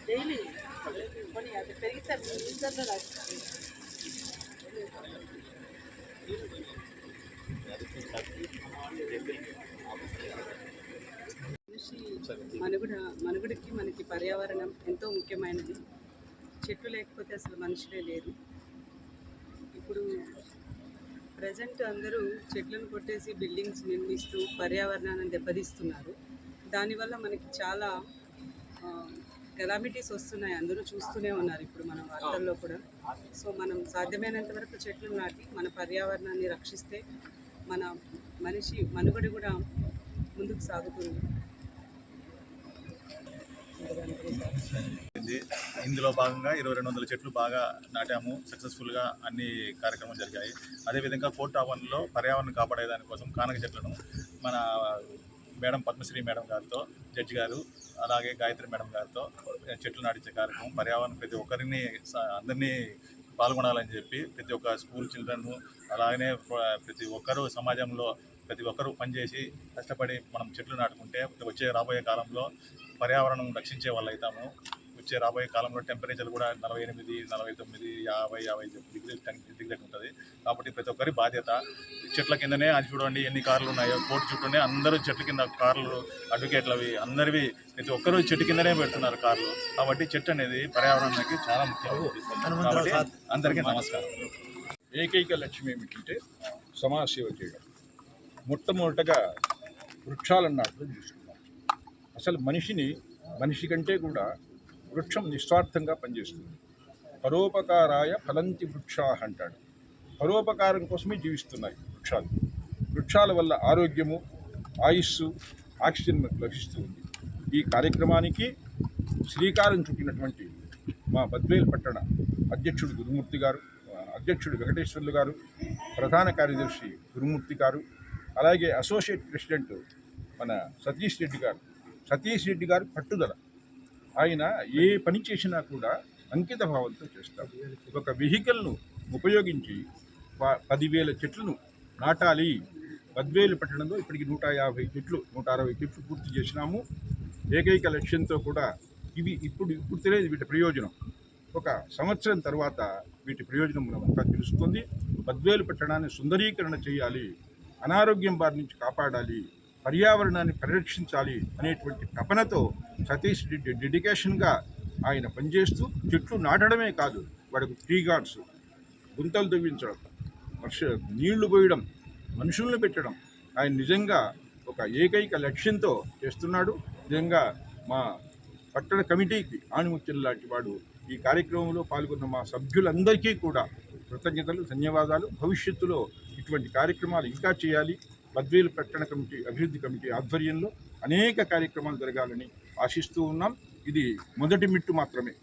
Daily కొన్ని అది పెరిగితే ఇంటర్లో మనుగడకి మనకి పర్యావరణం ఎంతో ముఖ్యమైనది. చెట్లు లేకపోతే అసలు మనుషులే లేరు. ఇప్పుడు ప్రజెంట్ అందరూ చెట్లను కొట్టేసి బిల్డింగ్స్ నిర్మిస్తూ పర్యావరణాన్ని దెబ్బతీస్తున్నారు. దానివల్ల మనకి చాలా కెలామిటీస్ వస్తున్నాయి, అందరూ చూస్తూనే ఉన్నారు ఇప్పుడు మన వార్తల్లో కూడా. సో మనం సాధ్యమైనంత వరకు చెట్లు నాటి మన పర్యావరణాన్ని రక్షిస్తే మన మనిషి మనుగడ కూడా ముందుకు సాగుతుంది. ఇందులో భాగంగా 2200 చెట్లు బాగా నాటాము. సక్సెస్ఫుల్గా అన్ని కార్యక్రమాలు జరిగాయి. అదేవిధంగా కోర్ట్ ఆవరణలో పర్యావరణం కాపాడేదానికోసం కానక చెట్లను మన మేడం పద్మశ్రీ మేడం గారితో, జడ్జి గారు, అలాగే గాయత్రి మేడం గారితో చెట్లు నాటించే కార్యక్రమం, పర్యావరణం ప్రతి ఒక్కరిని అందరినీ పాల్గొనాలని చెప్పి ప్రతి ఒక్క స్కూల్ చిల్డ్రన్, అలాగనే ప్రతి ఒక్కరూ సమాజంలో ప్రతి ఒక్కరూ పనిచేసి కష్టపడి మనం చెట్లు నాటుకుంటే వచ్చే రాబోయే కాలంలో పర్యావరణం రక్షించే వాళ్ళు అవుతాము. వచ్చే రాబోయే కాలంలో టెంపరేచర్ కూడా 48, 49, 50, 50 డిగ్రీ ఉంటుంది. కాబట్టి ప్రతి ఒక్కరి బాధ్యత. చెట్ల కిందనే అది చూడండి ఎన్ని కార్లు ఉన్నాయో, కోర్టు చుట్టూనే అందరూ చెట్ల కింద కార్లు, అడ్వకేట్లు అవి అందరివి ప్రతి ఒక్కరూ చెట్టు కిందనే పెడుతున్నారు కార్లు. కాబట్టి చెట్టు అనేది పర్యావరణానికి చాలా ముఖ్యమైనది. కాబట్టి అందరికీ నమస్కారం. ఏకైక లక్ష్యం ఏమిటంటే సమాజ సేవ చేయడం. మొట్టమొదటగా వృక్షాలను నాటడం చూసుకున్నాం. అసలు మనిషి కంటే కూడా వృక్షం నిస్వార్థంగా పనిచేస్తుంది. పరోపకారాయ ఫలంతి వృక్షాః అంటాడు. పరోపకారం కోసమే జీవిస్తున్నాయి వృక్షాలు. వృక్షాల వల్ల ఆరోగ్యము, ఆయుస్సు, ఆక్సిజన్ లభిస్తూ ఉంది. ఈ కార్యక్రమానికి శ్రీకారం చుట్టినటువంటి మా బద్వేలు పట్టణ అధ్యక్షుడు గురుమూర్తి గారు, అధ్యక్షుడు వెంకటేశ్వర్లు గారు, ప్రధాన కార్యదర్శి గురుమూర్తి గారు, అలాగే అసోసియేట్ ప్రెసిడెంట్ మన సతీష్ రెడ్డి గారు పట్టుదల. ఆయన ఏ పని చేసినా కూడా అంకిత భావంతో చేస్తారు. ఒక వెహికల్ను ఉపయోగించి 10,000 చెట్లను నాటాలి. బద్వేలు పట్టణంలో ఇప్పటికి 150 చెట్లు, 160 చెట్లు పూర్తి చేసినాము. ఏకైక లక్ష్యంతో కూడా ఇవి ఇప్పుడు తెలియదు వీటి ప్రయోజనం. ఒక సంవత్సరం తర్వాత వీటి ప్రయోజనం మనమంతా తెలుస్తుంది. బద్వేలు పట్టణాన్ని సుందరీకరణ చేయాలి, అనారోగ్యం బారి నుంచి కాపాడాలి, పర్యావరణాన్ని పరిరక్షించాలి అనేటువంటి తపనతో సతీష్ రెడ్డి డెడికేషన్గా ఆయన పనిచేస్తూ చెట్లు నాటడమే కాదు, వాడికి ట్రీ గార్డ్స్, గుంతలు తవ్వించడం, నీళ్లు పోయడం, మనుషులను పెట్టడం, ఆయన నిజంగా ఒక ఏకైక లక్ష్యంతో చేస్తున్నాడు. నిజంగా మా పట్టణ కమిటీకి ఆణిముత్యం లాంటి వాడు. ఈ కార్యక్రమంలో పాల్గొన్న మా సభ్యులందరికీ కూడా కృతజ్ఞతలు, ధన్యవాదాలు. భవిష్యత్తులో ఇటువంటి కార్యక్రమాలు ఇంకా చేయాలి. బద్వేలు పట్టణ కమిటీ, అభివృద్ధి కమిటీ ఆధ్వర్యంలో అనేక కార్యక్రమాలు జరగాలని ఆశిస్తూ ఉన్నాం. ఇది మొదటి మెట్టు మాత్రమే.